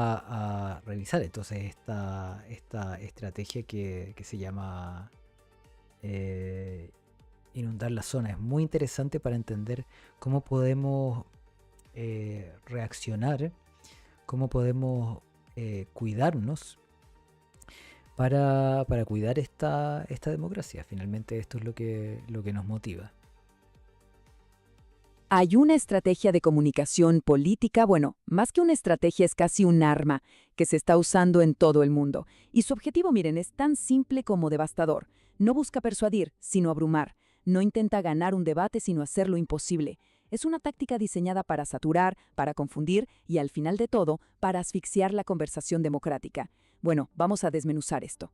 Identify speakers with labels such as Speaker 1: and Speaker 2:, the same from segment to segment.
Speaker 1: a revisar entonces esta estrategia que se llama eh, inundar la zona. Es muy interesante para entender cómo podemos reaccionar, cómo podemos cuidarnos para cuidar esta democracia. Finalmente esto es lo que nos motiva.
Speaker 2: Hay una estrategia de comunicación política, bueno, más que una estrategia es casi un arma que se está usando en todo el mundo. Y su objetivo, miren, es tan simple como devastador. No busca persuadir, sino abrumar. No intenta ganar un debate, sino hacerlo imposible. Es una táctica diseñada para saturar, para confundir y, al final de todo, para asfixiar la conversación democrática. Bueno, vamos a desmenuzar esto.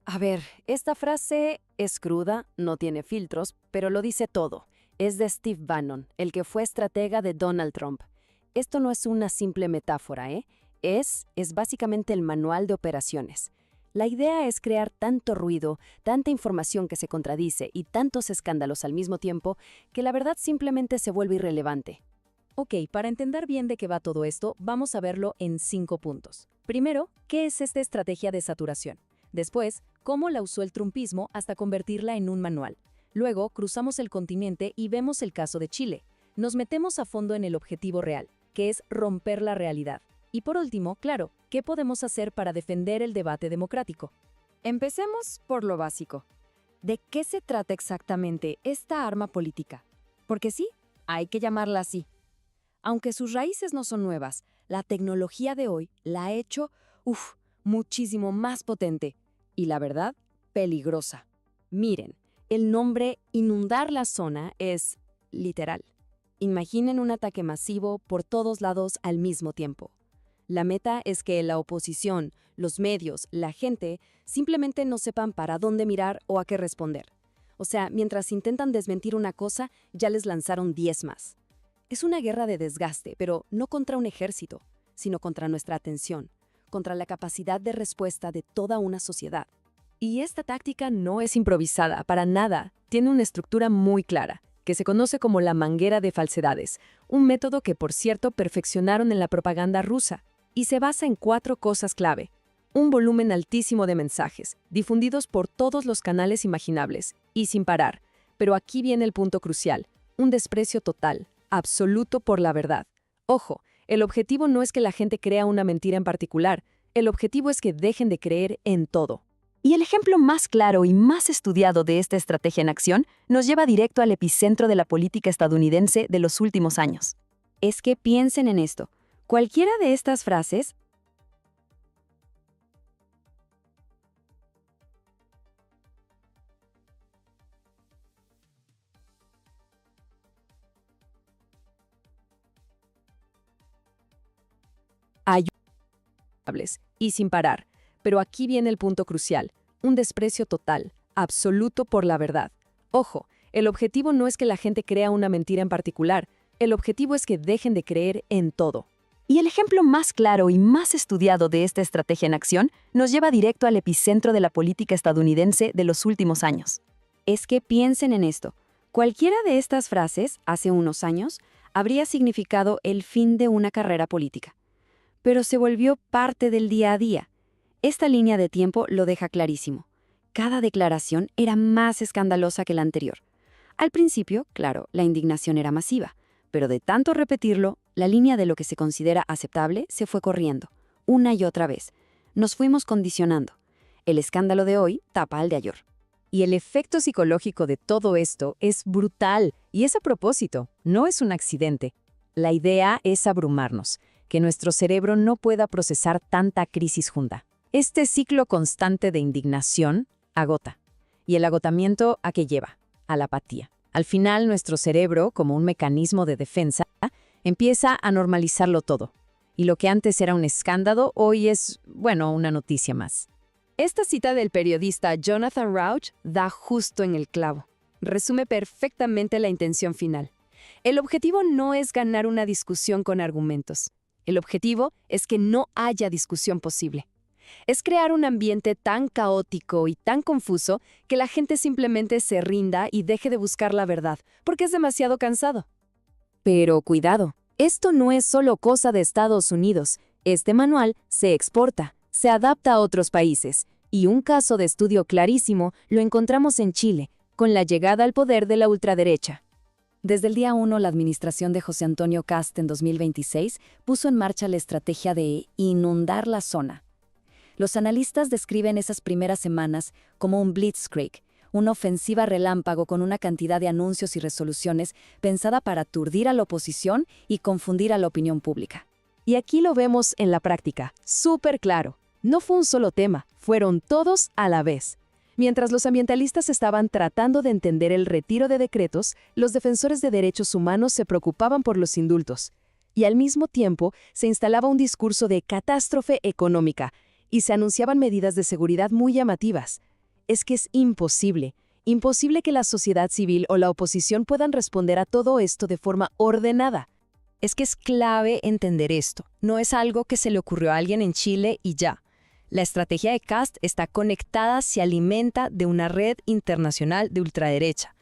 Speaker 3: A ver, esta frase es cruda, no tiene filtros, pero lo dice todo. Es de Steve Bannon, el que fue estratega de Donald Trump. Esto no es una simple metáfora, ¿eh? Es básicamente el manual de operaciones. La idea es crear tanto ruido, tanta información que se contradice y tantos escándalos al mismo tiempo que la verdad simplemente se vuelve irrelevante.
Speaker 2: Ok, para entender bien de qué va todo esto, vamos a verlo en 5 puntos. Primero, ¿qué es esta estrategia de saturación? Después, ¿cómo la usó el trumpismo hasta convertirla en un manual? Luego, cruzamos el continente y vemos el caso de Chile. Nos metemos a fondo en el objetivo real, que es romper la realidad. Y por último, claro, ¿qué podemos hacer para defender el debate democrático?
Speaker 3: Empecemos por lo básico. ¿De qué se trata exactamente esta arma política? Porque sí, hay que llamarla así. Aunque sus raíces no son nuevas, la tecnología de hoy la ha hecho, muchísimo más potente. Y la verdad, peligrosa. Miren, el nombre inundar la zona es literal. Imaginen un ataque masivo por todos lados al mismo tiempo. La meta es que la oposición, los medios, la gente, simplemente no sepan para dónde mirar o a qué responder. O sea, mientras intentan desmentir una cosa, ya les lanzaron 10 más. Es una guerra de desgaste, pero no contra un ejército, sino contra nuestra atención, contra la capacidad de respuesta de toda una sociedad. Y esta táctica no es improvisada, para nada. Tiene una estructura muy clara, que se conoce como la manguera de falsedades, un método que, por cierto, perfeccionaron en la propaganda rusa. Y se basa en 4 cosas clave. Un volumen altísimo de mensajes, difundidos por todos los canales imaginables, y sin parar. Pero aquí viene el punto crucial, un desprecio total, absoluto por la verdad. Ojo, el objetivo no es que la gente crea una mentira en particular, el objetivo es que dejen de creer en todo. Y el ejemplo más claro y más estudiado de esta estrategia en acción nos lleva directo al epicentro de la política estadounidense de los últimos años. Es que piensen en esto. Cualquiera de estas frases ayudables y sin parar. Pero aquí viene el punto crucial, un desprecio total, absoluto por la verdad. Ojo, el objetivo no es que la gente crea una mentira en particular, el objetivo es que dejen de creer en todo. Y el ejemplo más claro y más estudiado de esta estrategia en acción nos lleva directo al epicentro de la política estadounidense de los últimos años. Es que piensen en esto. Cualquiera de estas frases, hace unos años, habría significado el fin de una carrera política. Pero se volvió parte del día a día. Esta línea de tiempo lo deja clarísimo. Cada declaración era más escandalosa que la anterior. Al principio, claro, la indignación era masiva, pero de tanto repetirlo, la línea de lo que se considera aceptable se fue corriendo, una y otra vez. Nos fuimos condicionando. El escándalo de hoy tapa al de ayer.
Speaker 2: Y el efecto psicológico de todo esto es brutal, y es a propósito, no es un accidente. La idea es abrumarnos, que nuestro cerebro no pueda procesar tanta crisis junta. Este ciclo constante de indignación agota. ¿Y el agotamiento a qué lleva? A la apatía. Al final, nuestro cerebro, como un mecanismo de defensa, empieza a normalizarlo todo. Y lo que antes era un escándalo, hoy es, bueno, una noticia más.
Speaker 3: Esta cita del periodista Jonathan Rauch da justo en el clavo. Resume perfectamente la intención final. El objetivo no es ganar una discusión con argumentos. El objetivo es que no haya discusión posible. Es crear un ambiente tan caótico y tan confuso que la gente simplemente se rinda y deje de buscar la verdad, porque es demasiado cansado.
Speaker 2: Pero cuidado, esto no es solo cosa de Estados Unidos. Este manual se exporta, se adapta a otros países, y un caso de estudio clarísimo lo encontramos en Chile, con la llegada al poder de la ultraderecha.
Speaker 3: Desde el día 1, la administración de José Antonio Kast en 2026 puso en marcha la estrategia de inundar la zona. Los analistas describen esas primeras semanas como un blitzkrieg, una ofensiva relámpago con una cantidad de anuncios y resoluciones pensada para aturdir a la oposición y confundir a la opinión pública.
Speaker 2: Y aquí lo vemos en la práctica, súper claro. No fue un solo tema, fueron todos a la vez. Mientras los ambientalistas estaban tratando de entender el retiro de decretos, los defensores de derechos humanos se preocupaban por los indultos. Y al mismo tiempo se instalaba un discurso de catástrofe económica y se anunciaban medidas de seguridad muy llamativas. Es que es imposible que la sociedad civil o la oposición puedan responder a todo esto de forma ordenada.
Speaker 3: Es que es clave entender esto. No es algo que se le ocurrió a alguien en Chile y ya. La estrategia de Kast está conectada, se alimenta de una red internacional de ultraderecha.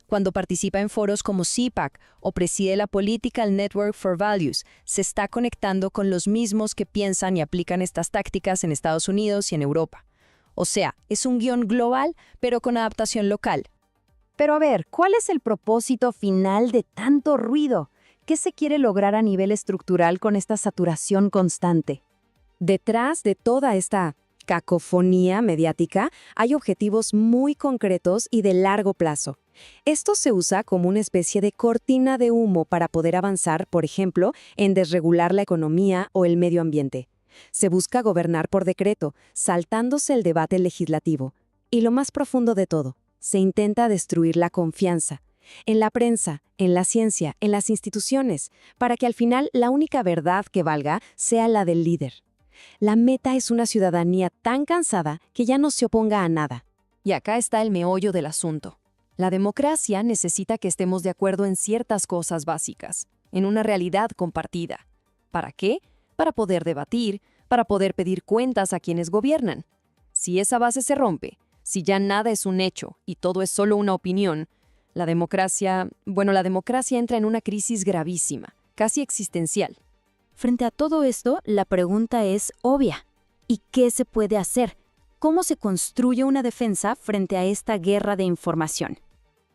Speaker 3: Cuando participa en foros como CPAC o preside la Political Network for Values, se está conectando con los mismos que piensan y aplican estas tácticas en Estados Unidos y en Europa. O sea, es un guión global, pero con adaptación local.
Speaker 2: Pero a ver, ¿cuál es el propósito final de tanto ruido? ¿Qué se quiere lograr a nivel estructural con esta saturación constante? Detrás de toda esta cacofonía mediática hay objetivos muy concretos y de largo plazo. Esto se usa como una especie de cortina de humo para poder avanzar, por ejemplo, en desregular la economía o el medio ambiente. Se busca gobernar por decreto, saltándose el debate legislativo. Y lo más profundo de todo, se intenta destruir la confianza en la prensa, en la ciencia, en las instituciones, para que al final la única verdad que valga sea la del líder. La meta es una ciudadanía tan cansada que ya no se oponga a nada.
Speaker 3: Y acá está el meollo del asunto. La democracia necesita que estemos de acuerdo en ciertas cosas básicas, en una realidad compartida. ¿Para qué? Para poder debatir, para poder pedir cuentas a quienes gobiernan. Si esa base se rompe, si ya nada es un hecho y todo es solo una opinión, la democracia entra en una crisis gravísima, casi existencial.
Speaker 4: Frente a todo esto, la pregunta es obvia. ¿Y qué se puede hacer? ¿Cómo se construye una defensa frente a esta guerra de información?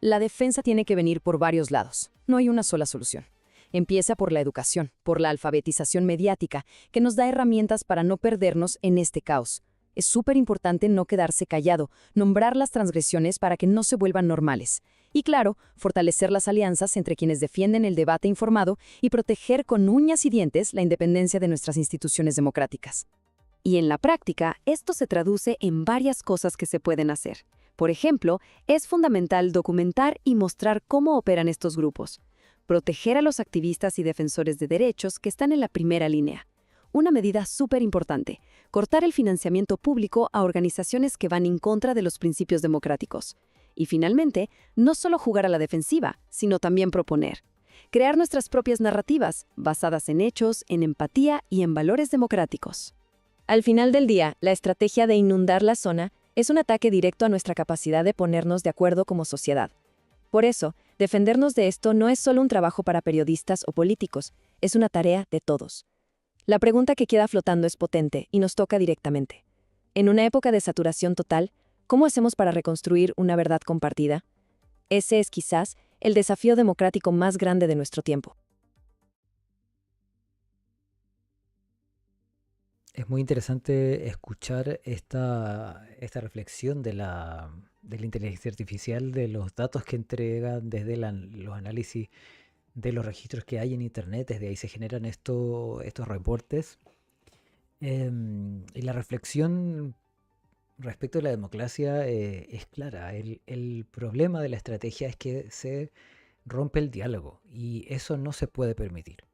Speaker 2: La defensa tiene que venir por varios lados. No hay una sola solución. Empieza por la educación, por la alfabetización mediática, que nos da herramientas para no perdernos en este caos. Es súper importante no quedarse callado, nombrar las transgresiones para que no se vuelvan normales. Y claro, fortalecer las alianzas entre quienes defienden el debate informado y proteger con uñas y dientes la independencia de nuestras instituciones democráticas.
Speaker 3: Y en la práctica, esto se traduce en varias cosas que se pueden hacer. Por ejemplo, es fundamental documentar y mostrar cómo operan estos grupos. Proteger a los activistas y defensores de derechos que están en la primera línea. Una medida súper importante, cortar el financiamiento público a organizaciones que van en contra de los principios democráticos. Y finalmente, no solo jugar a la defensiva, sino también proponer. Crear nuestras propias narrativas, basadas en hechos, en empatía y en valores democráticos.
Speaker 2: Al final del día, la estrategia de inundar la zona es un ataque directo a nuestra capacidad de ponernos de acuerdo como sociedad. Por eso, defendernos de esto no es solo un trabajo para periodistas o políticos, es una tarea de todos. La pregunta que queda flotando es potente y nos toca directamente. En una época de saturación total, ¿cómo hacemos para reconstruir una verdad compartida? Ese es quizás el desafío democrático más grande de nuestro tiempo.
Speaker 1: Es muy interesante escuchar esta reflexión de la inteligencia artificial, de los datos que entregan desde los análisis de los registros que hay en Internet. Desde ahí se generan estos reportes. Y la reflexión respecto a la democracia es clara. El problema de la estrategia es que se rompe el diálogo y eso no se puede permitir.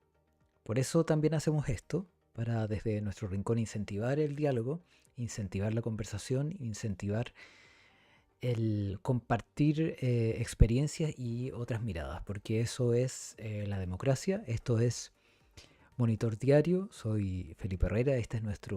Speaker 1: Por eso también hacemos esto, para desde nuestro rincón incentivar el diálogo, incentivar la conversación, incentivar el compartir experiencias y otras miradas, porque eso es la democracia. Esto es Monitor Diario, soy Felipe Herrera, este es nuestro